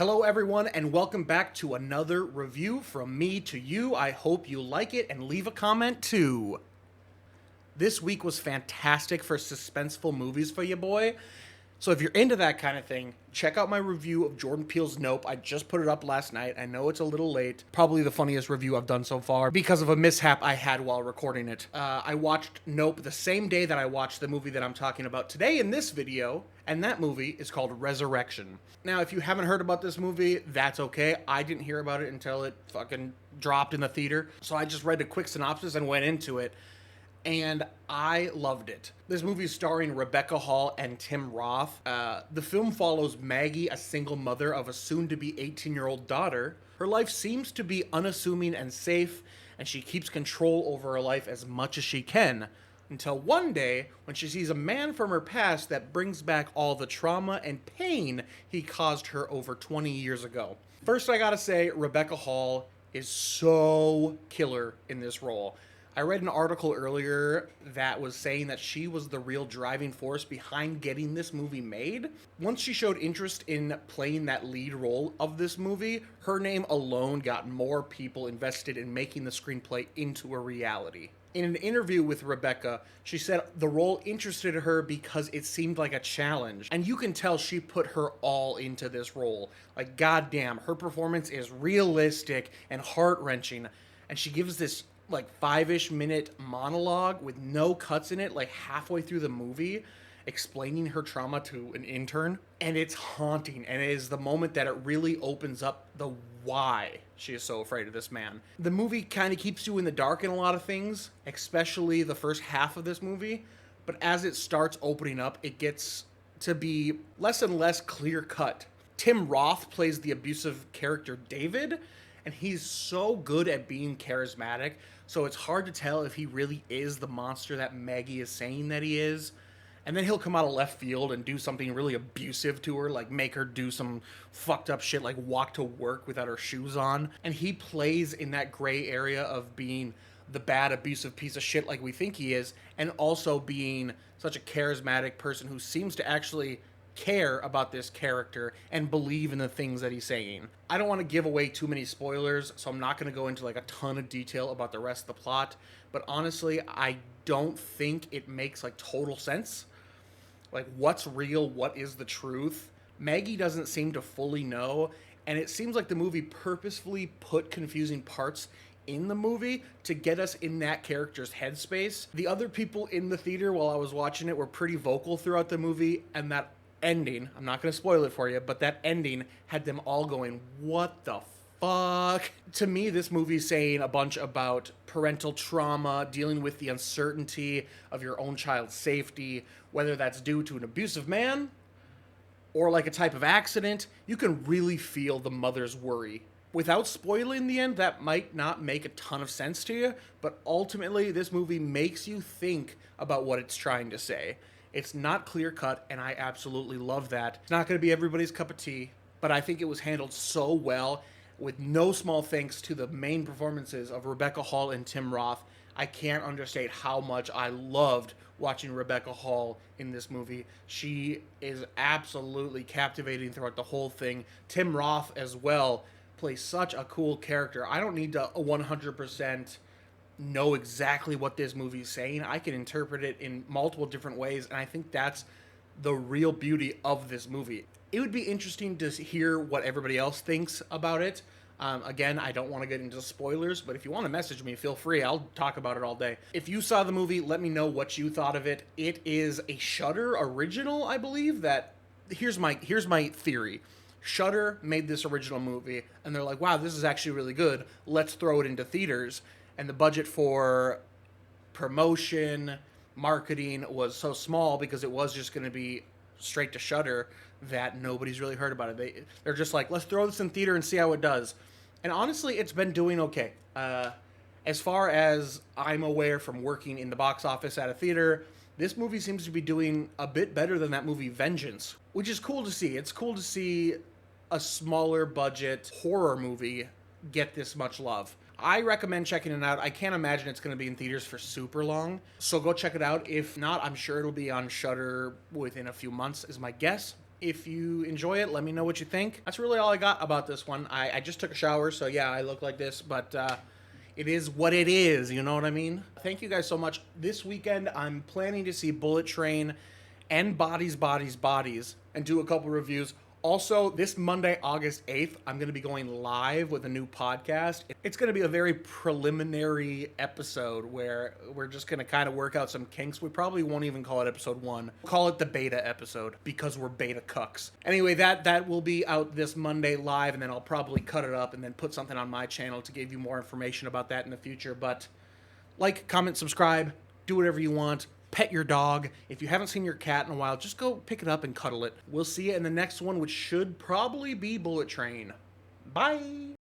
Hello, everyone, and welcome back to another review from me to you. I hope you like it and leave a comment too. This week was fantastic for suspenseful movies for you, boy. So if you're into that kind of thing, check out my review of Jordan Peele's Nope. I just put it up last night. I know it's a little late. Probably the funniest review I've done so far because of a mishap I had while recording it. I watched Nope the same day that I watched the movie that I'm talking about today in this video, and that movie is called Resurrection. Now, if you haven't heard about this movie, that's okay. I didn't hear about it until it fucking dropped in the theater. So I just read a quick synopsis and went into it, and I loved it. This movie is starring Rebecca Hall and Tim Roth. The film follows Maggie, a single mother of a soon-to-be 18-year-old daughter. Her life seems to be unassuming and safe, and she keeps control over her life as much as she can, until one day when she sees a man from her past that brings back all the trauma and pain he caused her over 20 years ago. First, I gotta say, Rebecca Hall is so killer in this role. I read an article earlier that was saying that she was the real driving force behind getting this movie made. Once she showed interest in playing that lead role of this movie, her name alone got more people invested in making the screenplay into a reality. In an interview with Rebecca, she said the role interested her because it seemed like a challenge. And you can tell she put her all into this role. Like, goddamn, her performance is realistic and heart-wrenching. And she gives this like 5-ish minute monologue with no cuts in it, like halfway through the movie, explaining her trauma to an intern. And it's haunting, and it is the moment that it really opens up the why she is so afraid of this man. The movie kind of keeps you in the dark in a lot of things, especially the first half of this movie, but as it starts opening up, it gets to be less and less clear cut. Tim Roth plays the abusive character David, and he's so good at being charismatic, so it's hard to tell if he really is the monster that Maggie is saying that he is. And then he'll come out of left field and do something really abusive to her, like make her do some fucked up shit, like walk to work without her shoes on. And he plays in that gray area of being the bad, abusive piece of shit like we think he is, and also being such a charismatic person who seems to actually care about this character and believe in the things that he's saying. I don't want to give away too many spoilers, so I'm not going to go into like a ton of detail about the rest of the plot, but honestly, I don't think it makes like total sense. Like, what's real, what is the truth? Maggie doesn't seem to fully know, and it seems like the movie purposefully put confusing parts in the movie to get us in that character's headspace. The other people in the theater while I was watching it were pretty vocal throughout the movie, and that ending, I'm not going to spoil it for you, but that ending had them all going, what the fuck? To me, this movie's saying a bunch about parental trauma, dealing with the uncertainty of your own child's safety, whether that's due to an abusive man or like a type of accident. You can really feel the mother's worry. Without spoiling the end, that might not make a ton of sense to you, but ultimately, this movie makes you think about what it's trying to say. It's not clear-cut, and I absolutely love that. It's not going to be everybody's cup of tea, but I think it was handled so well, with no small thanks to the main performances of Rebecca Hall and Tim Roth. I can't understate how much I loved watching Rebecca Hall in this movie. She is absolutely captivating throughout the whole thing. Tim Roth as well plays such a cool character. I don't need to 100% know exactly what this movie's saying. I can interpret it in multiple different ways, and I think that's the real beauty of this movie. It would be interesting to hear what everybody else thinks about it. Again, I don't want to get into spoilers, but if you want to message me, feel free. I'll talk about it all day. If you saw the movie, let me know what you thought of it. It is a Shudder original, I believe. Here's my theory. Shudder made this original movie, and they're like, wow, this is actually really good. Let's throw it into theaters. And the budget for promotion, marketing was so small because it was just going to be straight to Shudder that nobody's really heard about it. They're just like, let's throw this in theater and see how it does. And honestly, it's been doing okay. As far as I'm aware from working in the box office at a theater, this movie seems to be doing a bit better than that movie Vengeance, which is cool to see. It's cool to see a smaller budget horror movie get this much love. I recommend checking it out. I can't imagine it's going to be in theaters for super long, so go check it out. If not, I'm sure it'll be on Shudder within a few months, is my guess. If you enjoy it, let me know what you think. That's really all I got about this one. I just took a shower, so yeah, I look like this, but it is what it is, you know what I mean? Thank you guys so much. This weekend, I'm planning to see Bullet Train and Bodies, Bodies, Bodies, and do a couple reviews. Also, this Monday, August 8th, I'm going to be going live with a new podcast. It's going to be a very preliminary episode where we're just going to kind of work out some kinks. We probably won't even call it episode 1. We'll call it the beta episode because we're beta cucks. Anyway, that will be out this Monday live, and then I'll probably cut it up and then put something on my channel to give you more information about that in the future. But like, comment, subscribe, do whatever you want. Pet your dog. If you haven't seen your cat in a while, just go pick it up and cuddle it. We'll see you in the next one, which should probably be Bullet Train. Bye!